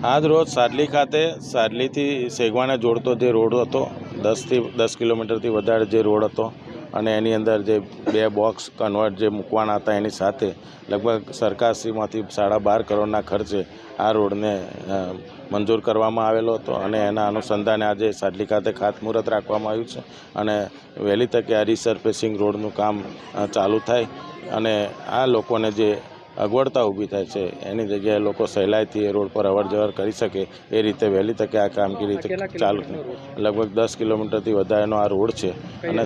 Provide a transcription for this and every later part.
આજ રોજ સાડલી ખાતે સાડલીથી સેગવાને જોડતો જે રોડ હતો 10 કિલોમીટરથી વધારે જે રોડ હતો અને એની અંદર જે 2 બોક્સ કન્વર્ટ જે મૂકવાના હતા એની સાથે લગભગ સરકારશ્રીમાંથી 12.5 કરોડના ખર્ચે આ રોડને મંજૂર કરવામાં આવેલો હતો અને એના અનુસંધાને આજે સાડલી ખાતે ખાતમુહૂર્ત રાખવામાં આવ્યું છે અને વહેલી તકે આ રિસર્ફેસિંગ રોડનું કામ ચાલુ થાય અને આ લોકોને જે અગવડતા ઊભી થાય છે એની જગ્યાએ લોકો સહેલાઈથી એ રોડ પર અવરજવર કરી શકે એ રીતે વહેલી તકે આ કામગીરી ચાલુ લગભગ 10 કિલોમીટરથી વધારેનો આ રોડ છે અને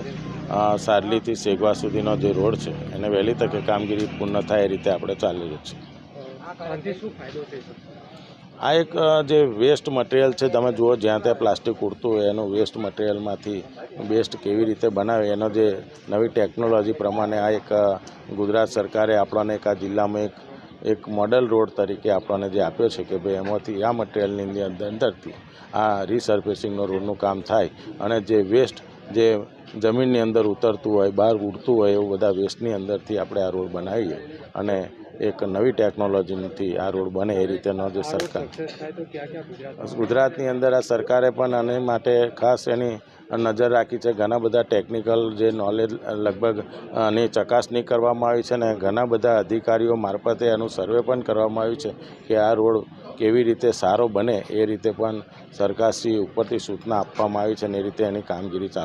સાડલીથી સેગવા સુધીનો જે રોડ છે એને વહેલી તકે કામગીરી પૂર્ણ થાય એ રીતે આપણે ચાલી રહ્યું છે। આ એક જે વેસ્ટ મટીરિયલ છે, તમે જુઓ જ્યાં ત્યાં પ્લાસ્ટિક ઉડતું હોય એનું વેસ્ટ મટીરિયલમાંથી બેસ્ટ કેવી રીતે બનાવે એનો જે નવી ટેકનોલોજી પ્રમાણે આ એક ગુજરાત સરકારે આપણને એક આ જિલ્લામાં એક મોડલ રોડ તરીકે આપણને જે આપ્યો છે કે ભાઈ એમાંથી આ મટીરિયલની અંદરથી આ રિસર્ફેસિંગનો રોડનું કામ થાય અને જે વેસ્ટ જે જમીનની અંદર ઉતરતું હોય બહાર ઉડતું હોય એવું બધા વેસ્ટની અંદરથી આપણે આ રોડ બનાવીએ અને એક નવી ટેકનોલોજીથી આ રોડ બને એ રીતેનો જે સરકાર ગુજરાતની અંદર આ સરકારે પણ આને માટે ખાસ એની નજર રાખી છે। ઘણા બધા ટેકનિકલ જે નોલેજ લગભગ આની ચકાસણી કરવામાં આવી છે અને ઘણા બધા અધિકારીઓ મારફતે એનું સર્વે પણ કરવામાં આવ્યું છે કે આ રોડ કેવી રીતે સારો બને એ રીતે પણ સરકારશ્રી ઉપરથી સૂચના આપવામાં આવી છે અને એ રીતે એની કામગીરી ચાલુ